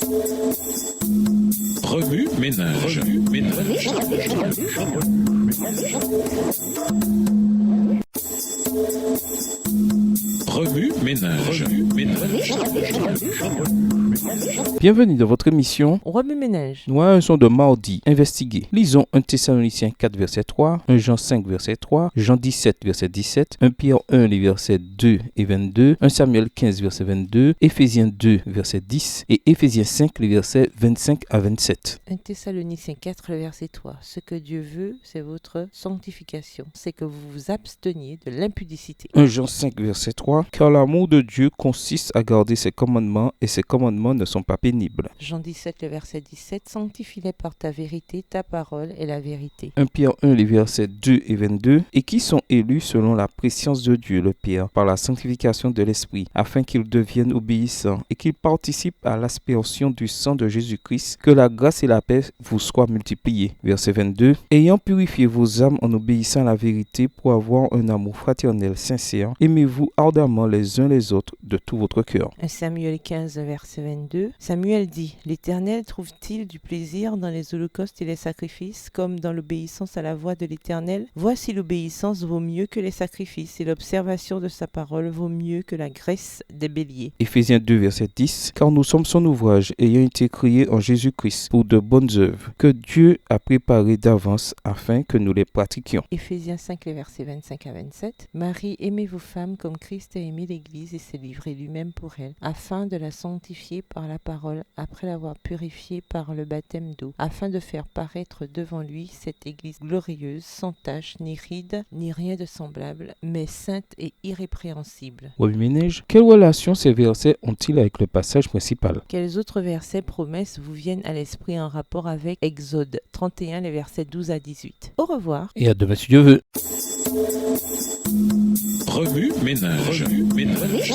Remue ménage. Remue ménage. Bienvenue dans votre émission Remue ménage. Nous sont de mardi. Investiguer. Lisons 1 Thessaloniciens 4 verset 3, 1 Jean 5 verset 3, Jean 17 verset 17, 1 Pierre 1 les versets 2 et 22, 1 Samuel 15 verset 22, Éphésiens 2 verset 10 et Éphésiens 5 les versets 25 à 27. 1 Thessaloniciens 4, le verset 3. Ce que Dieu veut, c'est votre sanctification. C'est que vous vous absteniez de l'impudicité. 1 Jean 5 verset 3. Car l'amour de Dieu consiste à garder ses commandements et ses commandements ne sont pas pénibles. Jean 17, le verset 17. Sanctifie-les par ta vérité, ta parole est la vérité. 1 Pierre 1 les versets 2 et 22. Et qui sont élus selon la préscience de Dieu, le Père, par la sanctification de l'Esprit, afin qu'ils deviennent obéissants et qu'ils participent à l'aspersion du sang de Jésus-Christ, que la grâce et la paix vous soient multipliées. Verset 22. Ayant purifié vos âmes en obéissant à la vérité pour avoir un amour fraternel sincère, aimez-vous ardemment les uns les autres de tout votre cœur. 1 Samuel 15, verset 22. Samuel dit, l'Éternel trouve-t-il du plaisir dans les holocaustes et les sacrifices, comme dans l'obéissance à la voix de l'Éternel? Voici l'obéissance vaut mieux que les sacrifices, et l'observation de sa parole vaut mieux que la graisse des béliers. Éphésiens 2, verset 10. Car nous sommes son ouvrage, ayant été créés en Jésus-Christ pour de bonnes œuvres, que Dieu a préparées d'avance afin que nous les pratiquions. Éphésiens 5, les versets 25 à 27. Marie, aimez vos femmes comme Christ a aimé l'Église et s'est livré lui-même pour elle, afin de la sanctifier par la parole, après l'avoir purifiée par le baptême d'eau, afin de faire paraître devant lui cette Église glorieuse, sans tache, ni ride, ni rien de semblable, mais sainte et irrépréhensible. Remue ménage. Quelle relation ces versets ont-ils avec le passage principal? Quels autres versets promesses vous viennent à l'esprit en rapport avec Exode 31, les versets 12 à 18? Au revoir. Et à demain si Dieu veut. Remue ménage. Remue ménage.